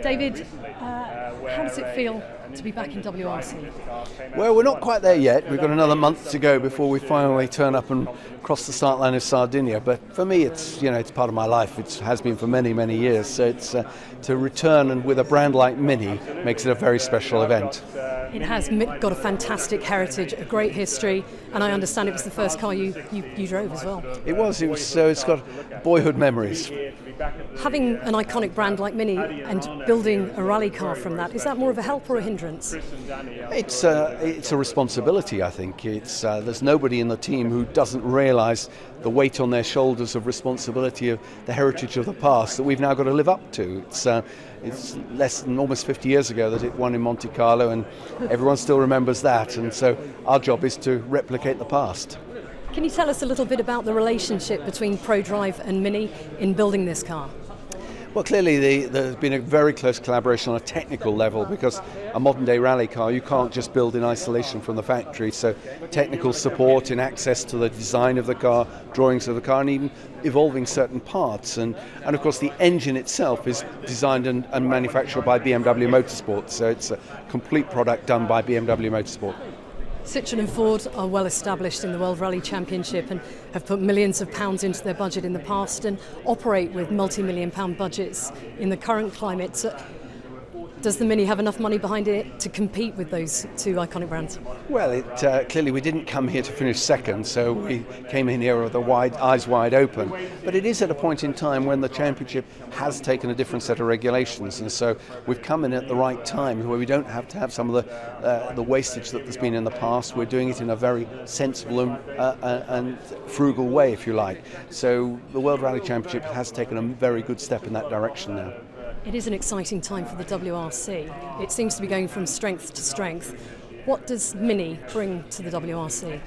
David, how does it feel to be back in WRC? Well, we're not quite there yet. We've got another month to go before we finally turn up and cross the start line of Sardinia. But for me, it's part of my life. It has been for many, many years. So it's to return, and with a brand like Mini makes it a very special event. It has got a fantastic heritage, a great history, and I understand it was the first car you drove as well. It was. So it's got boyhood memories. Having an iconic brand like Mini and building a rally car from that, is that more of a help or a hindrance? It's a responsibility, I think. There's nobody in the team who doesn't realise the weight on their shoulders of responsibility of the heritage of the past that we've now got to live up to. It's less than almost 50 years ago that it won in Monte Carlo, and everyone still remembers that, and so our job is to replicate the past. Can you tell us a little bit about the relationship between ProDrive and Mini in building this car? Well, clearly there's been a very close collaboration on a technical level, because a modern-day rally car you can't just build in isolation from the factory. So technical support in access to the design of the car, drawings of the car, and even evolving certain parts. And of course the engine itself is designed and manufactured by BMW Motorsport, so it's a complete product done by BMW Motorsport. Citroën and Ford are well established in the World Rally Championship and have put millions of pounds into their budget in the past and operate with multi-million pound budgets in the current climate. So does the Mini have enough money behind it to compete with those two iconic brands? Well, clearly we didn't come here to finish second, so we came in here with the eyes wide open. But it is at a point in time when the championship has taken a different set of regulations, and so we've come in at the right time where we don't have to have some of the wastage that there's been in the past. We're doing it in a very sensible and frugal way, if you like. So the World Rally Championship has taken a very good step in that direction now. It is an exciting time for the WRC. It seems to be going from strength to strength. What does Mini bring to the WRC?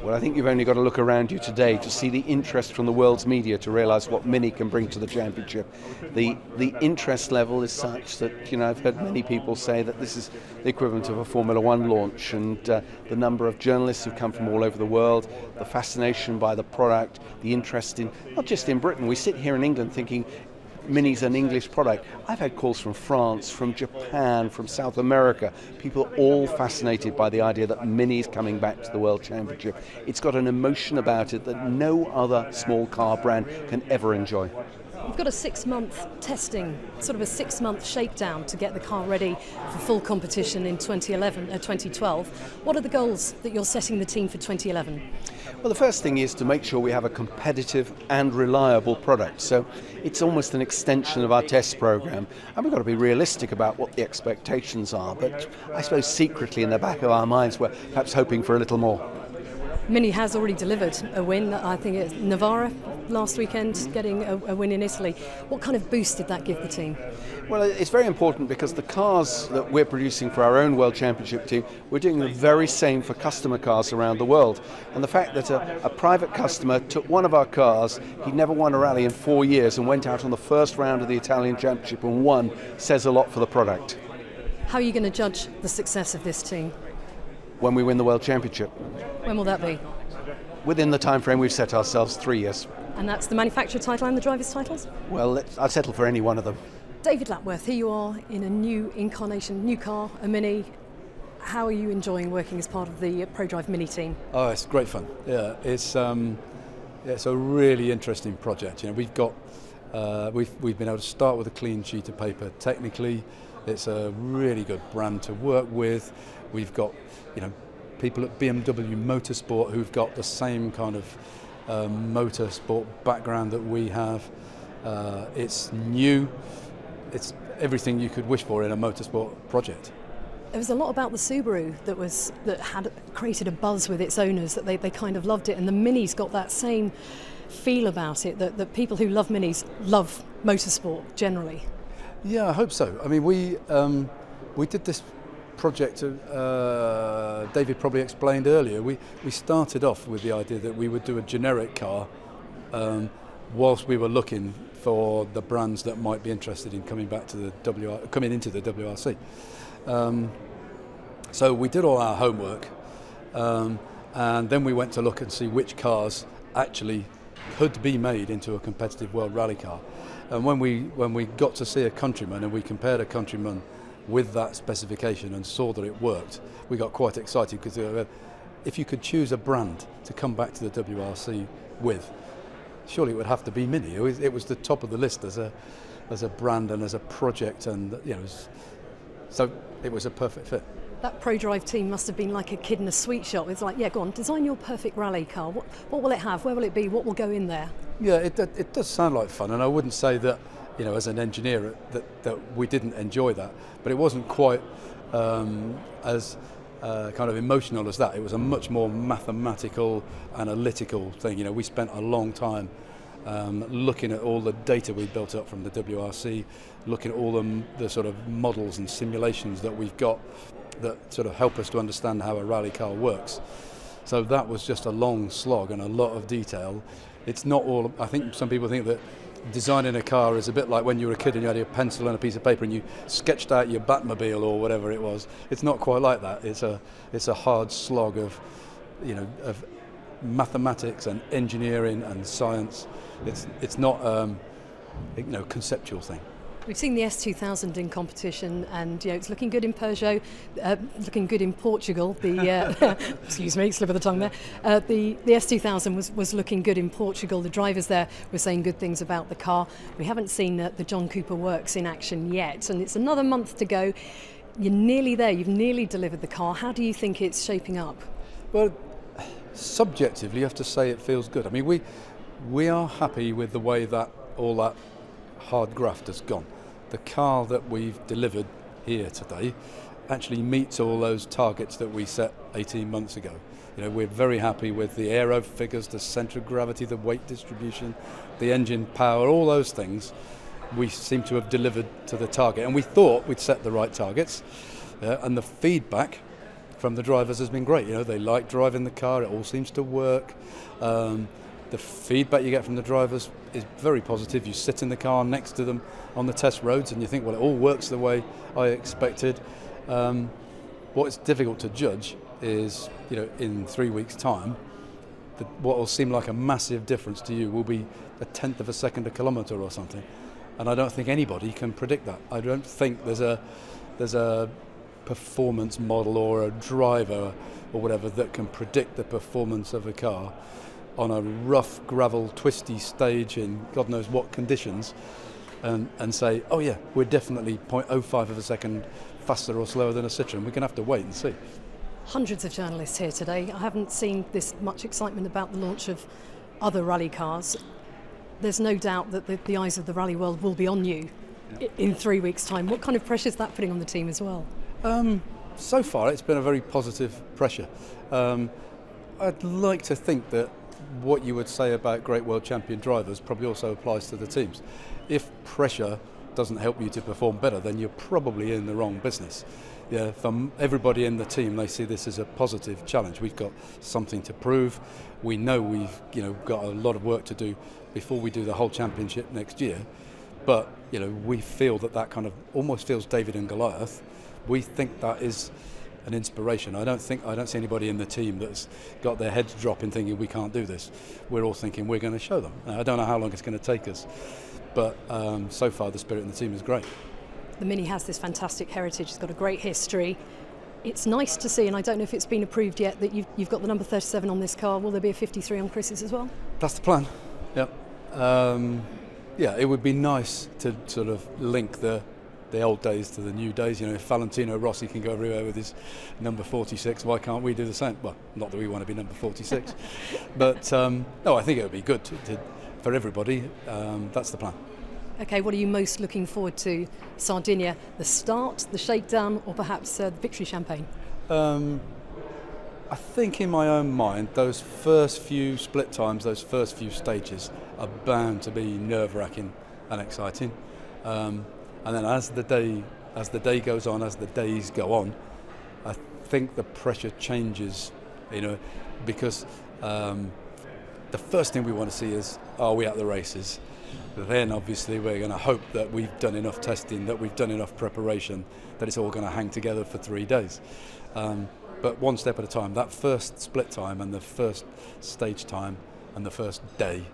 Well, I think you've only got to look around you today to see the interest from the world's media to realise what Mini can bring to the championship. The interest level is such that, I've heard many people say that this is the equivalent of a Formula One launch, and the number of journalists who've come from all over the world, the fascination by the product, the interest in, not just in Britain, we sit here in England thinking Mini's an English product. I've had calls from France, from Japan, from South America, people all fascinated by the idea that Mini's coming back to the World Championship. It's got an emotion about it that no other small car brand can ever enjoy. You've got a 6-month testing, sort of a 6-month shakedown to get the car ready for full competition in 2012. What are the goals that you're setting the team for 2011? Well, the first thing is to make sure we have a competitive and reliable product. So it's almost an extension of our test program, and we've got to be realistic about what the expectations are, but I suppose secretly in the back of our minds we're perhaps hoping for a little more. Mini has already delivered a win. I think it's Navarra last weekend, getting a win in Italy. What kind of boost did that give the team? Well, it's very important because the cars that we're producing for our own World Championship team, we're doing the very same for customer cars around the world. And the fact that a private customer took one of our cars, he'd never won a rally in 4 years, and went out on the first round of the Italian Championship and won, says a lot for the product. How are you going to judge the success of this team? When we win the World Championship. When will that be? Within the time frame we've set ourselves, 3 years. And that's the manufacturer title and the driver's titles? Well, I'll settle for any one of them. David Lapworth, here you are in a new incarnation, new car, a Mini. How are you enjoying working as part of the ProDrive Mini team? Oh, it's great fun. Yeah, it's a really interesting project. We've got we've been able to start with a clean sheet of paper. Technically, it's a really good brand to work with. We've got people at BMW Motorsport who've got the same kind of motorsport background that we have. It's new. It's everything you could wish for in a motorsport project. There was a lot about the Subaru that had created a buzz with its owners, that they kind of loved it, and the Mini's got that same feel about it, that people who love Minis love motorsport generally. Yeah, I hope so. I mean, we did this project, David probably explained earlier. We started off with the idea that we would do a generic car whilst we were looking for the brands that might be interested in coming into the WRC. So we did all our homework, and then we went to look and see which cars actually could be made into a competitive World Rally car. And when we got to see a Countryman and we compared a Countryman with that specification and saw that it worked, we got quite excited, because if you could choose a brand to come back to the WRC with, surely it would have to be Mini. It was the top of the list as a brand and as a project, and so it was a perfect fit. That ProDrive team must have been like a kid in a sweet shop. It's like, yeah, go on, design your perfect rally car. What will it have? Where will it be? What will go in there? Yeah, it does sound like fun, and I wouldn't say that, as an engineer, that we didn't enjoy that, but it wasn't quite as kind of emotional as that. It was a much more mathematical, analytical thing. We spent a long time looking at all the data we built up from the WRC, looking at all the sort of models and simulations that we've got that sort of help us to understand how a rally car works. So that was just a long slog and a lot of detail. It's not all, I think some people think that designing a car is a bit like when you were a kid and you had a pencil and a piece of paper and you sketched out your Batmobile or whatever it was. It's not quite like that. It's a hard slog of mathematics and engineering and science. It's not conceptual thing. We've seen the S2000 in competition, and it's looking good in Peugeot, looking good in Portugal. The excuse me, slip of the tongue there. The S2000 was looking good in Portugal. The drivers there were saying good things about the car. We haven't seen the John Cooper Works in action yet, and it's another month to go. You're nearly there. You've nearly delivered the car. How do you think it's shaping up? Well, subjectively, you have to say it feels good. I mean, we are happy with the way that all that hard graft has gone. The car that we've delivered here today actually meets all those targets that we set 18 months ago. We're very happy with the aero figures, the centre of gravity, the weight distribution, the engine power, all those things. We seem to have delivered to the target, and we thought we'd set the right targets, and the feedback from the drivers has been great. They like driving the car, it all seems to work. The feedback you get from the drivers is very positive. You sit in the car next to them on the test roads and you think, well, it all works the way I expected. What's difficult to judge is, in 3 weeks' time, what will seem like a massive difference to you will be a tenth of a second a kilometre or something. And I don't think anybody can predict that. I don't think there's a performance model or a driver or whatever that can predict the performance of a car on a rough, gravel, twisty stage in God knows what conditions, and say, oh yeah, we're definitely 0.05 of a second faster or slower than a Citroën. We're going to have to wait and see. Hundreds of journalists here today. I haven't seen this much excitement about the launch of other rally cars. There's no doubt that the eyes of the rally world will be on you in 3 weeks' time. What kind of pressure is that putting on the team as well? So far, it's been a very positive pressure. I'd like to think that what you would say about great world champion drivers probably also applies to the teams. If pressure doesn't help you to perform better, then you're probably in the wrong business. From everybody in the team, they see this as a positive challenge. We've got something to prove. We know we've got a lot of work to do before we do the whole championship next year. But we feel that kind of almost feels David and Goliath. We think that is an inspiration. I don't see anybody in the team that's got their heads dropping thinking we can't do this. We're all thinking we're going to show them. Now, I don't know how long it's going to take us, but so far the spirit in the team is great. The Mini has this fantastic heritage. It's got a great history. It's nice to see, and I don't know if it's been approved yet, that you've got the number 37 on this car. Will there be a 53 on Chris's as well? That's the plan. Yep. It would be nice to sort of link the old days to the new days. If Valentino Rossi can go everywhere with his number 46, why can't we do the same? Well, not that we want to be number 46, but no, I think it would be good for everybody. That's the plan. Okay, what are you most looking forward to? Sardinia, the start, the shakedown, or perhaps the victory champagne? I think in my own mind, those first few split times, those first few stages are bound to be nerve-wracking and exciting. And then as the day goes on, as the days go on, I think the pressure changes, because the first thing we want to see is, are we at the races? Then obviously we're going to hope that we've done enough testing, that we've done enough preparation, that it's all going to hang together for 3 days. But one step at a time. That first split time and the first stage time and the first day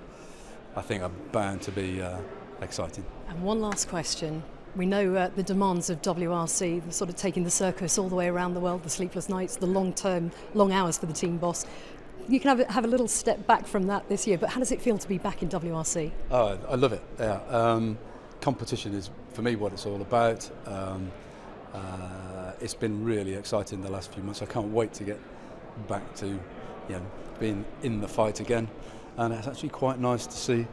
I think are bound to be exciting. And one last question. We know the demands of WRC, the sort of taking the circus all the way around the world, the sleepless nights, the long hours for the team boss. You can have a little step back from that this year, but how does it feel to be back in WRC? Oh, I love it, yeah. Competition is, for me, what it's all about. It's been really exciting the last few months. I can't wait to get back to being in the fight again. And it's actually quite nice to see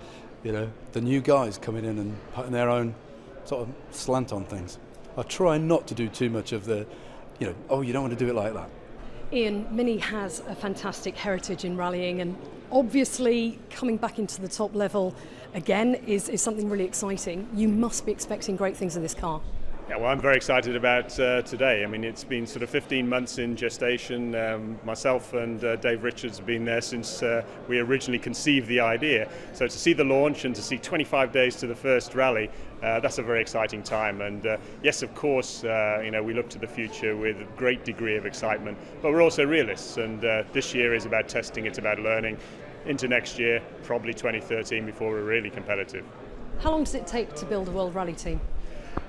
the new guys coming in and putting their own sort of slant on things. I try not to do too much of the, oh, you don't want to do it like that. Ian, Mini has a fantastic heritage in rallying, and obviously coming back into the top level again is something really exciting. You must be expecting great things of this car. Yeah, well, I'm very excited about today. I mean, it's been sort of 15 months in gestation. Myself and Dave Richards have been there since we originally conceived the idea. So to see the launch and to see 25 days to the first rally, that's a very exciting time. And yes, of course, we look to the future with a great degree of excitement, but we're also realists. And this year is about testing, it's about learning. Into next year, probably 2013, before we're really competitive. How long does it take to build a World Rally team?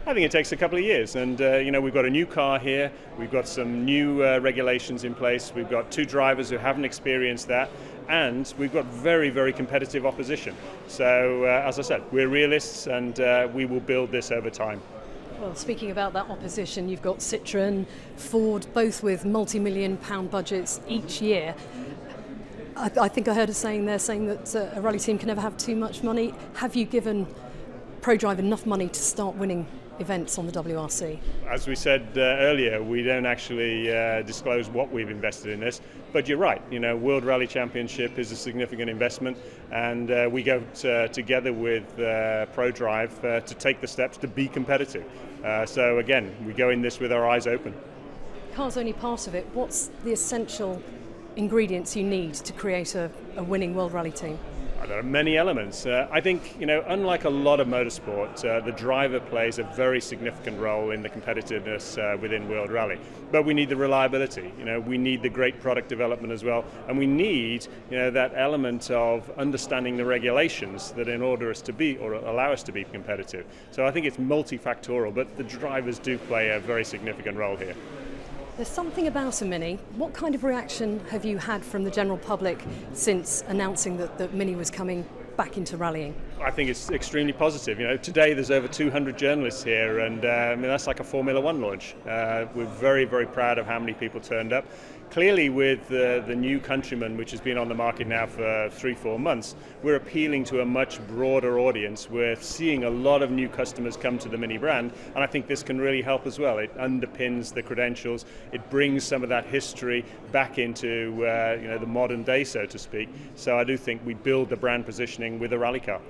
I think it takes a couple of years, and we've got a new car here, we've got some new regulations in place, we've got two drivers who haven't experienced that, and we've got very, very competitive opposition. So, as I said, we're realists, and we will build this over time. Well, speaking about that opposition, you've got Citroën, Ford, both with multi-million-pound budgets each year. I think I heard a saying there saying that a rally team can never have too much money. Have you given ProDrive enough money to start winning events on the WRC? As we said earlier, we don't actually disclose what we've invested in this, but you're right. World Rally Championship is a significant investment, and we go together with ProDrive to take the steps to be competitive. So again, we go in this with our eyes open. Car's only part of it. What's the essential ingredients you need to create a winning World Rally team? There are many elements. I think, unlike a lot of motorsport, the driver plays a very significant role in the competitiveness within World Rally. But we need the reliability, we need the great product development as well, and we need, that element of understanding the regulations that in order us to be, or allow us to be competitive. So I think it's multifactorial, but the drivers do play a very significant role here. There's something about a Mini. What kind of reaction have you had from the general public since announcing that Mini was coming back into rallying? I think it's extremely positive. Today there's over 200 journalists here, and that's like a Formula One launch. We're very, very proud of how many people turned up. Clearly, with the new Countryman, which has been on the market now for 3-4 months, we're appealing to a much broader audience. We're seeing a lot of new customers come to the Mini brand, and I think this can really help as well. It underpins the credentials. It brings some of that history back into the modern day, so to speak. So I do think we build the brand positioning with a rally car.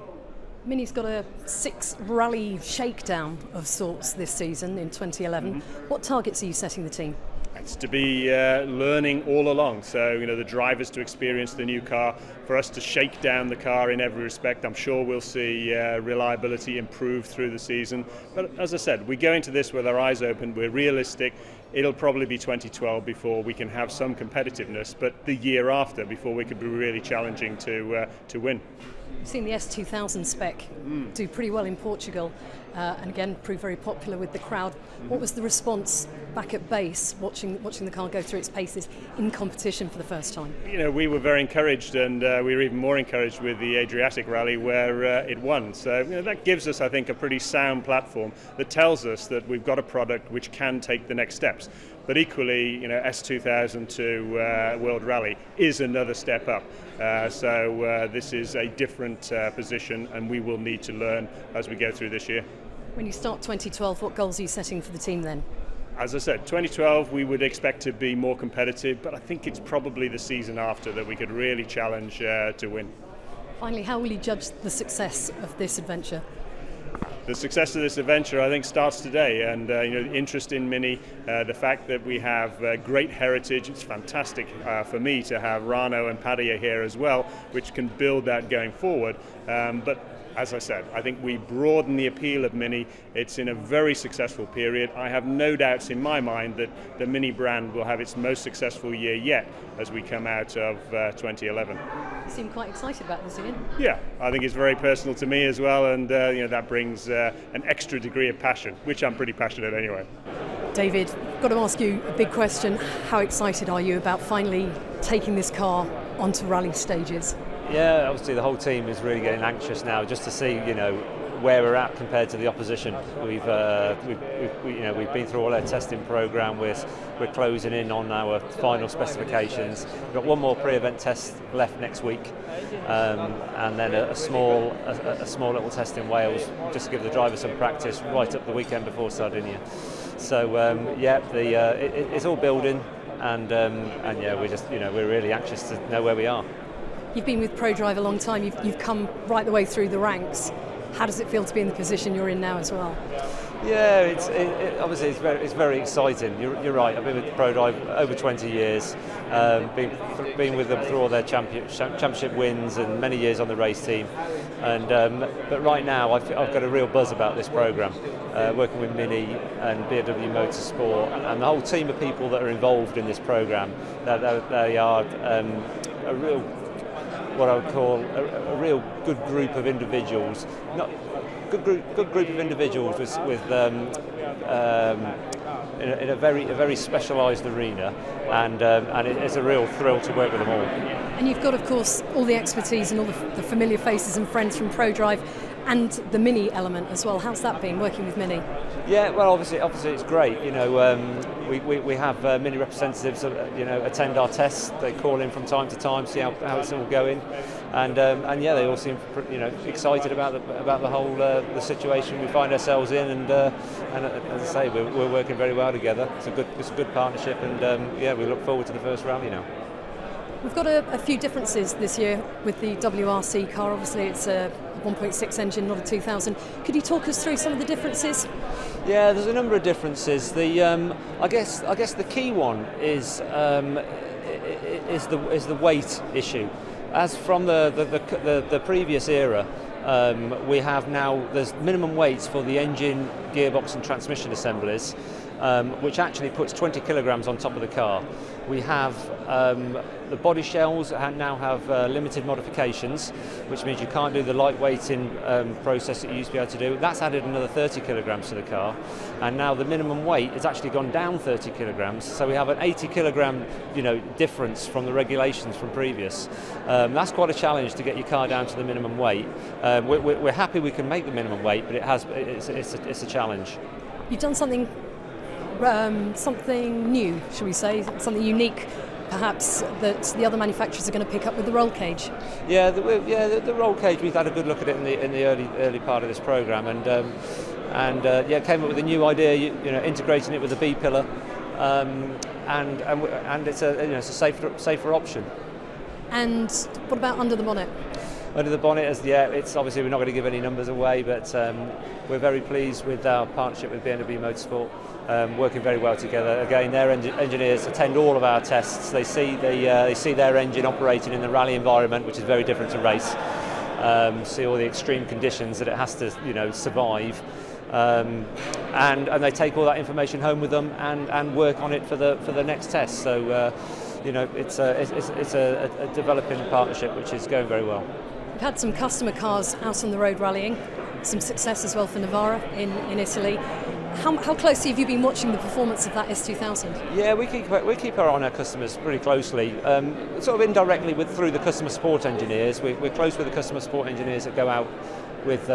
Mini's got a 6 rally shakedown of sorts this season in 2011. Mm-hmm. What targets are you setting the team? It's to be learning all along. So, the drivers to experience the new car, for us to shake down the car in every respect. I'm sure we'll see reliability improve through the season. But as I said, we go into this with our eyes open. We're realistic. It'll probably be 2012 before we can have some competitiveness, but the year after before we could be really challenging to win. We've seen the S2000 spec do pretty well in Portugal, and again prove very popular with the crowd. What was the response back at base, watching the car go through its paces in competition for the first time? We were very encouraged, and we were even more encouraged with the Adriatic Rally where it won. So that gives us, I think, a pretty sound platform that tells us that we've got a product which can take the next steps. But equally, S2000 to World Rally is another step up. So this is a different position, and we will need to learn as we go through this year. When you start 2012, what goals are you setting for the team then? As I said, 2012 we would expect to be more competitive, but I think it's probably the season after that we could really challenge to win. Finally, how will you judge the success of this adventure? The success of this adventure, I think, starts today, and the interest in Mini, the fact that we have great heritage. It's fantastic for me to have Rano and Padilla here as well, which can build that going forward. But as I said, I think we broaden the appeal of Mini. It's in a very successful period. I have no doubts in my mind that the Mini brand will have its most successful year yet as we come out of 2011. You seem quite excited about this, Ian. Yeah, I think it's very personal to me as well, and that brings an extra degree of passion, which I'm pretty passionate anyway. David, I've got to ask you a big question. How excited are you about finally taking this car onto rally stages? Yeah, obviously the whole team is really getting anxious now just to see, where we're at compared to the opposition. We've been through all our testing program. We're closing in on our final specifications. We've got one more pre-event test left next week, and then a small little test in Wales just to give the drivers some practice right up the weekend before Sardinia. So it's all building, and we're really anxious to know where we are. You've been with ProDrive a long time. You've come right the way through the ranks. How does it feel to be in the position you're in now as well? Yeah, obviously it's very exciting. You're right. I've been with ProDrive over 20 years. Been with them through all their championship wins and many years on the race team. But right now I've got a real buzz about this program. Working with Mini and BMW Motorsport and the whole team of people that are involved in this program. They are a real, what I would call a real good group of individuals. Good group of individuals in a very specialised arena, and it's a real thrill to work with them all. And you've got, of course, all the expertise and all the familiar faces and friends from ProDrive, and the Mini element as well. How's that been working with Mini? Yeah, well, obviously it's great. We have Mini representatives, attend our tests. They call in from time to time, see how it's all going, and they all seem excited about the whole the situation we find ourselves in, and as I say, we're working very well together. It's a good partnership, and we look forward to the first rally now. We've got a few differences this year with the WRC car. Obviously, it's a 1.6 engine, not a 2000. Could you talk us through some of the differences? Yeah, there's a number of differences. I guess the key one is the weight issue. As from the previous era, we have now there's minimum weights for the engine, gearbox, and transmission assemblies, which actually puts 20 kilograms on top of the car. We have the body shells now have limited modifications, which means you can't do the lightweighting process that you used to be able to do. That's added another 30 kilograms to the car, and now the minimum weight has actually gone down 30 kilograms. So we have an 80 kilogram, difference from the regulations from previous. That's quite a challenge to get your car down to the minimum weight. We're happy we can make the minimum weight, but it's a challenge. You've done something new, shall we say, something unique, perhaps, that the other manufacturers are going to pick up with the roll cage. Yeah, the roll cage. We've had a good look at it in the early part of this program, and came up with a new idea. Integrating it with the B pillar, and it's a safer option. And what about under the bonnet? Under the bonnet, it's obviously we're not going to give any numbers away, but we're very pleased with our partnership with BMW Motorsport. Working very well together. Again, their engineers attend all of our tests. They see their engine operating in the rally environment, which is very different to race. See all the extreme conditions that it has to, survive, and they take all that information home with them and work on it for the next test. So, it's a developing partnership which is going very well. We've had some customer cars out on the road rallying, some success as well for Navara in Italy. How closely have you been watching the performance of that S2000? Yeah, we keep our eye on our customers pretty closely, sort of indirectly through the customer support engineers. We're close with the customer support engineers that go out with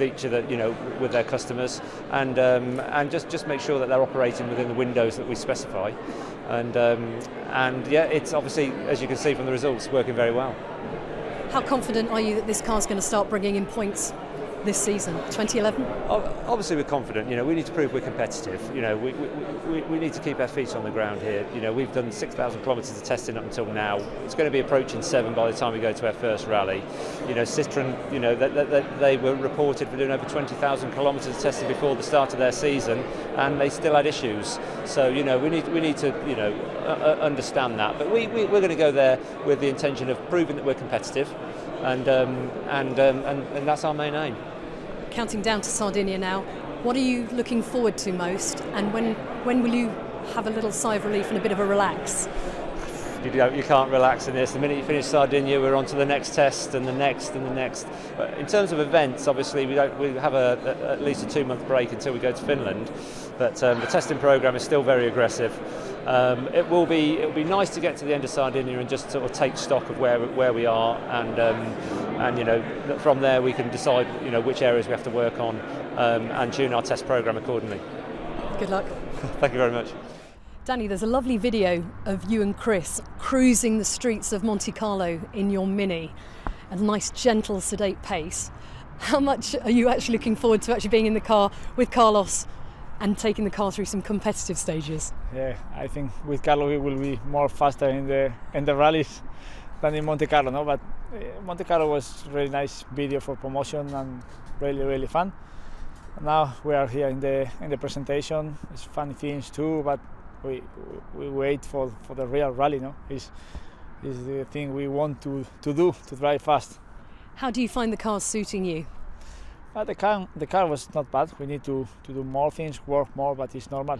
each of the, with their customers, and just make sure that they're operating within the windows that we specify. And it's obviously, as you can see from the results, working very well. How confident are you that this car's going to start bringing in points this season, 2011? Obviously we're confident, we need to prove we're competitive. We need to keep our feet on the ground here. We've done 6,000 kilometres of testing up until now. It's going to be approaching 7 by the time we go to our first rally. Citroën, they were reported for doing over 20,000 kilometres of testing before the start of their season, and they still had issues. So we need to understand that. But we're going to go there with the intention of proving that we're competitive, and that's our main aim. Counting down to Sardinia now, what are you looking forward to most, and when will you have a little sigh of relief and a bit of a relax? You can't relax in this. The minute you finish Sardinia, we're on to the next test and the next and the next. But in terms of events, obviously we have at least a 2-month break until we go to Finland. But the testing programme is still very aggressive. It'll be nice to get to the end of Sardinia and just sort of take stock of where we are, and from there we can decide which areas we have to work on, and tune our test programme accordingly. Good luck. Thank you very much. Danny, there's a lovely video of you and Chris cruising the streets of Monte Carlo in your Mini at a nice, gentle, sedate pace. How much are you actually looking forward to actually being in the car with Carlos and taking the car through some competitive stages? Yeah, I think with Carlos we will be more faster in the rallies than in Monte Carlo, no? But Monte Carlo was really nice video for promotion and really fun. Now we are here in the presentation. It's funny things too, but we wait for the real rally, no? Is the thing we want to do, to drive fast. How do you find the car suiting you? The car was not bad. We need to do more things, work more, but it's normal.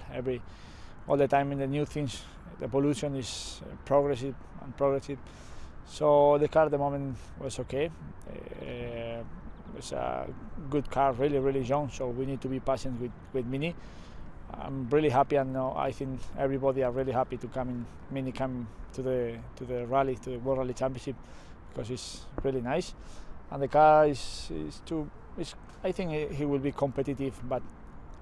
All the time in the new things, the evolution is progressive. So the car at the moment was okay. It's a good car, really young. So we need to be patient with Mini. I'm really happy, and I think everybody are really happy to come in Mini, come to the rally, to the World Rally Championship, because it's really nice. And the car I think he will be competitive, but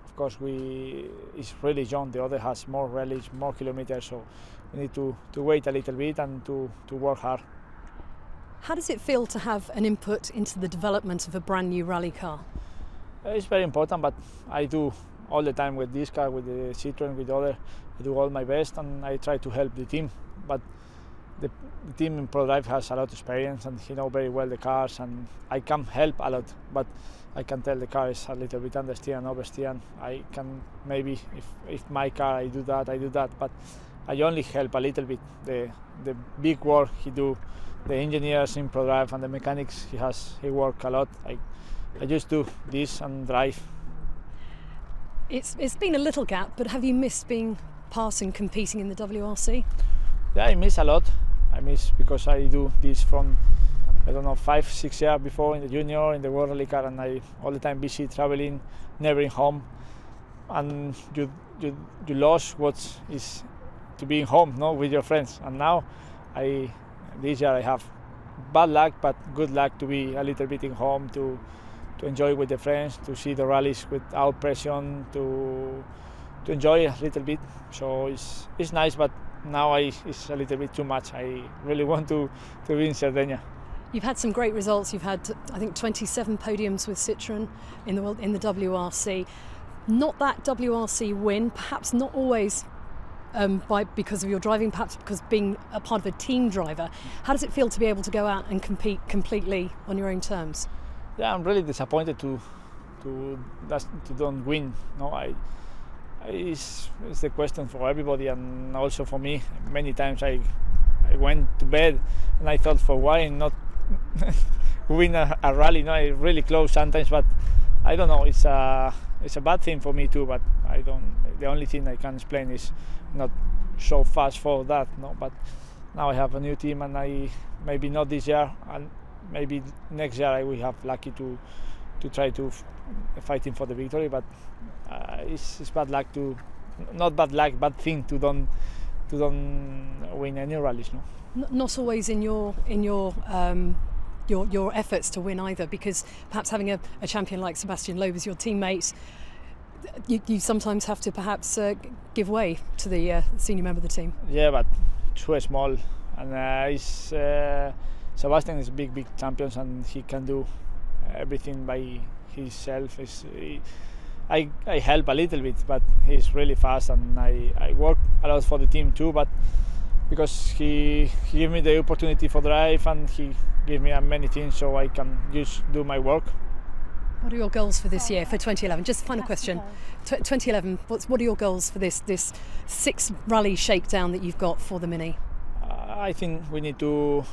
of course it's really young. The other has more rallies, more kilometers, so we need to wait a little bit and to work hard. How does it feel to have an input into the development of a brand new rally car? It's very important, but I do all the time with this car, with the Citroën, with the other. I do all my best, and I try to help the team. But the team in ProDrive has a lot of experience, and he knows very well the cars, and I can help a lot. But I can tell the car is a little bit understeer and oversteer, and I can maybe, if my car I do that, but I only help a little bit. The big work he do, the engineers in ProDrive and the mechanics he work a lot. I just do this and drive. It's been a little gap, but have you missed being part and competing in the WRC? Yeah, I miss a lot. I miss because I do this from, 5-6 years before in the junior, in the World Rally car, and I all the time busy traveling, never in home, and you lost what is to be in home, no, with your friends. And now this year I have bad luck, but good luck to be a little bit in home, to enjoy with the friends, to see the rallies without pressure, to enjoy a little bit. So it's nice, but now it's a little bit too much. I really want to be in Sardinia. You've had some great results. You've had, I think, 27 podiums with Citroën in the WRC. Not that WRC win, perhaps not always because of your driving, perhaps because being a part of a team driver. How does it feel to be able to go out and compete completely on your own terms? Yeah, I'm really disappointed to don't win. No, it's the question for everybody, and also for me. Many times I went to bed and I thought, for why not win a rally? No, it's really close sometimes, but I don't know. It's a bad thing for me too. But I don't. The only thing I can explain is not so fast for that. No, but now I have a new team, and I maybe not this year, and maybe next year I will have lucky to try to fighting for the victory. But it's bad luck not bad luck, bad thing to don't win any rallies. No. Not always in your efforts to win either, because perhaps having a champion like Sebastian Loeb as your teammate, you sometimes have to perhaps give way to the senior member of the team. Yeah, but too small, and Sebastian is big champions, and he can do everything by himself. I help a little bit, but he's really fast, and I work a lot for the team too. But because he gave me the opportunity for drive, and he gave me many things so I can just do my work. What are your goals for this year, for 2011? Just final question. 2011, what are your goals for this 6 rally shakedown that you've got for the Mini? I think we need to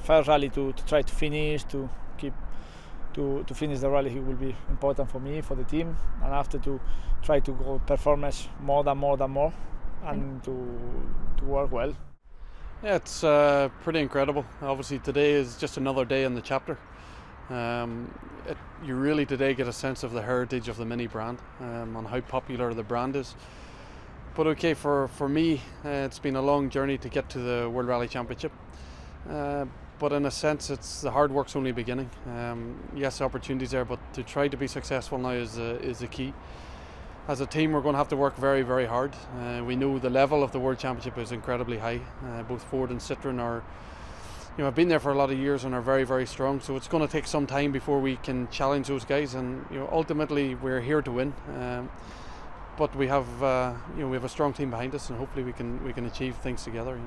first rally to try to finish, to finish the rally. It will be important for me, for the team, and after to try to go performance more, and to work well. Yeah, it's pretty incredible. Obviously today is just another day in the chapter. You really today get a sense of the heritage of the Mini brand, and how popular the brand is. But okay, for me, it's been a long journey to get to the World Rally Championship. But in a sense, it's the hard work's only beginning. Yes, opportunities there, but to try to be successful now is the key. As a team, we're going to have to work very, very hard. We know the level of the World Championship is incredibly high. Both Ford and Citroën are, have been there for a lot of years and are very, very strong. So it's going to take some time before we can challenge those guys. And ultimately, we're here to win. But we have, we have a strong team behind us, and hopefully we can achieve things together.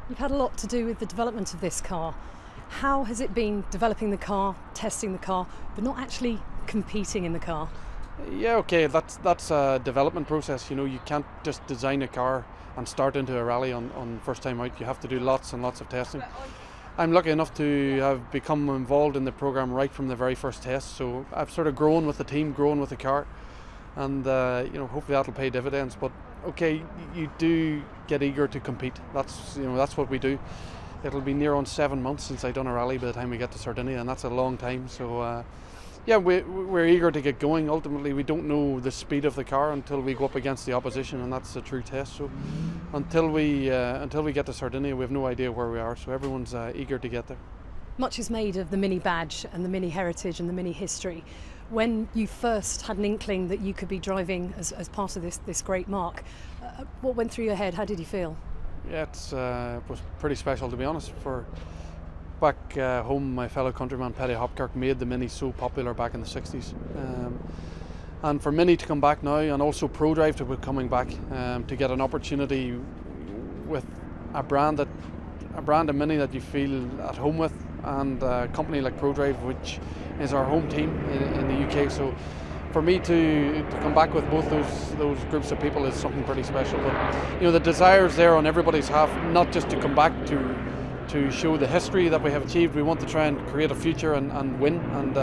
You've had a lot to do with the development of this car. How has it been developing the car, testing the car, but not actually competing in the car? Yeah, okay, that's a development process. You can't just design a car and start into a rally on first time out. You have to do lots and lots of testing. I'm lucky enough to have become involved in the program right from the very first test. So I've sort of grown with the team, grown with the car, and hopefully that'll pay dividends. But okay, you do get eager to compete. That's what we do. It'll be near on 7 months since I've done a rally by the time we get to Sardinia, and that's a long time. So yeah, we're eager to get going. Ultimately, we don't know the speed of the car until we go up against the opposition, and that's a true test. So until we get to Sardinia, we have no idea where we are. So everyone's eager to get there. Much is made of the Mini badge and the Mini heritage and the Mini history. When you first had an inkling that you could be driving as part of this great mark, what went through your head? How did you feel? Yeah, it was pretty special, to be honest. Back home, my fellow countryman Paddy Hopkirk made the Mini so popular back in the 60s. And for Mini to come back now, and also ProDrive to be coming back, to get an opportunity with a brand of Mini that you feel at home with, and a company like ProDrive, which is our home team in the UK. So for me to come back with both those groups of people is something pretty special. But the desire is there on everybody's half, not just to come back to show the history that we have achieved. We want to try and create a future and win, and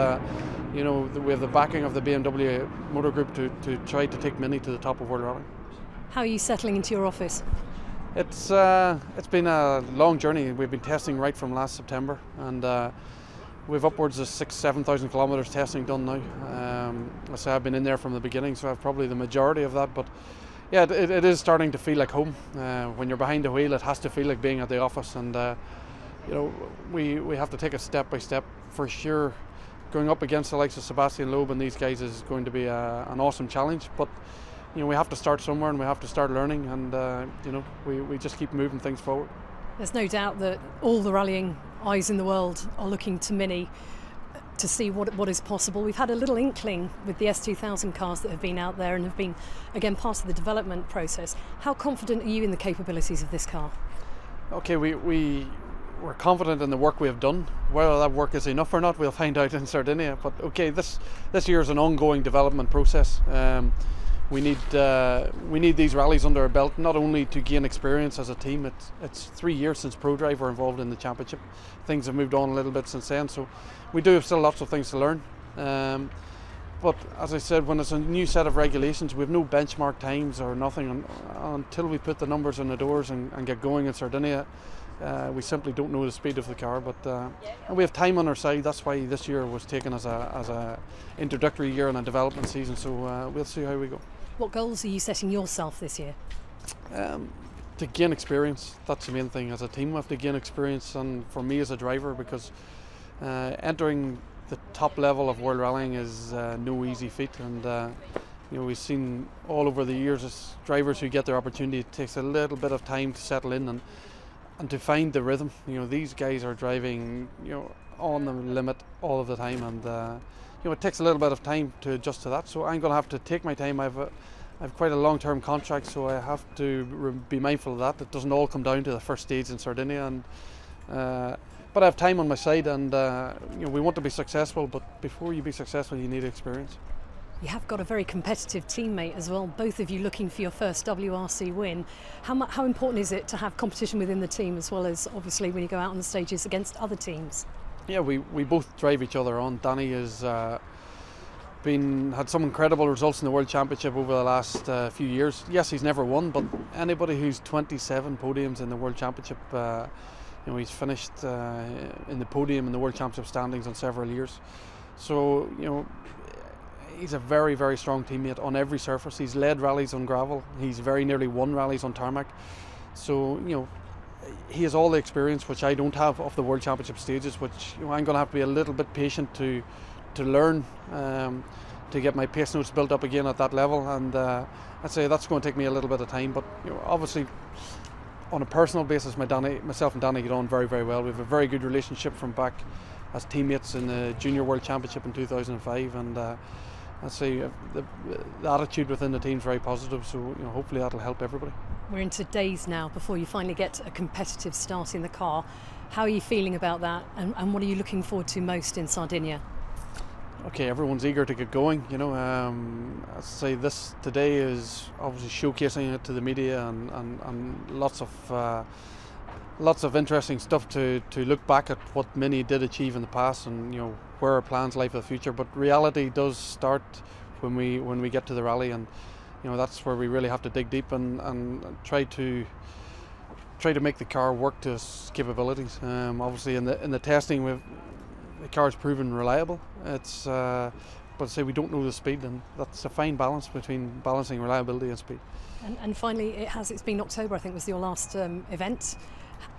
we have the backing of the BMW Motor Group to try to take Mini to the top of World Rally. How are you settling into your office? It's been a long journey. We've been testing right from last September, and we've upwards of 6,000-7,000 kilometres testing done now. I say I've been in there from the beginning, so I've probably the majority of that. But yeah, it is starting to feel like home. When you're behind the wheel, it has to feel like being at the office, and we have to take it step by step for sure. Going up against the likes of Sebastian Loeb and these guys is going to be an awesome challenge. But we have to start somewhere, and we have to start learning, and we just keep moving things forward. There's no doubt that all the rallying eyes in the world are looking to Mini to see what is possible. We've had a little inkling with the S2000 cars that have been out there and have been, again, part of the development process. How confident are you in the capabilities of this car? Okay, we're confident in the work we have done. Whether that work is enough or not, we'll find out in Sardinia. But okay, this year is an ongoing development process. We need these rallies under our belt, not only to gain experience as a team. It's 3 years since ProDrive were involved in the championship. Things have moved on a little bit since then, so we do have still lots of things to learn. But as I said, when it's a new set of regulations, we have no benchmark times or nothing until we put the numbers on the doors and get going in Sardinia. We simply don't know the speed of the car, but and we have time on our side. That's why this year was taken as a introductory year and a development season. So we'll see how we go. What goals are you setting yourself this year? To gain experience. That's the main thing. As a team, we have to gain experience, and for me as a driver, because entering the top level of world rallying is no easy feat. And we've seen all over the years as drivers who get their opportunity, it takes a little bit of time to settle in and to find the rhythm. These guys are driving on the limit all of the time, and it takes a little bit of time to adjust to that. So I'm going to have to take my time. I've quite a long-term contract, so I have to be mindful of that. It doesn't all come down to the first stage in Sardinia, and but I have time on my side, and we want to be successful. But before you be successful, you need experience. You have got a very competitive teammate as well, both of you looking for your first WRC win. How important is it to have competition within the team, as well as obviously when you go out on the stages against other teams? Yeah, we both drive each other on. Danny has had some incredible results in the World Championship over the last few years. Yes, he's never won, but anybody who's 27 podiums in the World Championship, he's finished in the podium in the World Championship standings on several years. So, he's a very, very strong teammate on every surface. He's led rallies on gravel. He's very nearly won rallies on tarmac. So, he has all the experience which I don't have of the World Championship stages, which I'm going to have to be a little bit patient to learn, to get my pace notes built up again at that level. And I'd say that's going to take me a little bit of time. But obviously, on a personal basis, myself and Danny get on very, very well. We have a very good relationship from back as teammates in the Junior World Championship in 2005, and I'd say the attitude within the team is very positive, so hopefully that'll help everybody. We're into days now before you finally get a competitive start in the car. How are you feeling about that, and what are you looking forward to most in Sardinia? Okay, everyone's eager to get going. I'd say this today is obviously showcasing it to the media, and lots of interesting stuff to look back at what Mini did achieve in the past, and where our plans lie for the future. But reality does start when we get to the rally, and that's where we really have to dig deep and try to make the car work to its capabilities. Obviously in the testing, the car's proven reliable. But say we don't know the speed, and that's a fine balance between balancing reliability and speed. And finally, it's been October, I think, was your last event.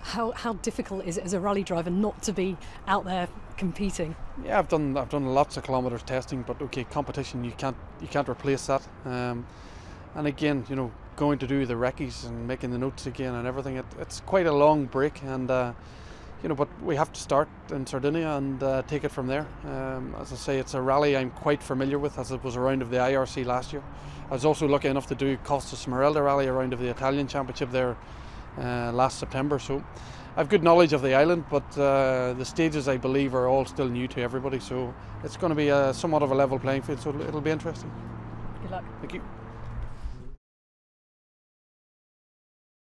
How difficult is it as a rally driver not to be out there competing? Yeah, I've done lots of kilometres testing, but okay, competition you can't replace that. And again, going to do the recce's and making the notes again and everything, it's quite a long break, and but we have to start in Sardinia and take it from there. As I say, it's a rally I'm quite familiar with, as it was a round of the IRC last year. I was also lucky enough to do Costa Smeralda rally, a round of the Italian Championship there last September, so I've good knowledge of the island, but the stages, I believe, are all still new to everybody, so it's going to be somewhat of a level playing field, so it'll be interesting. Good luck. Thank you.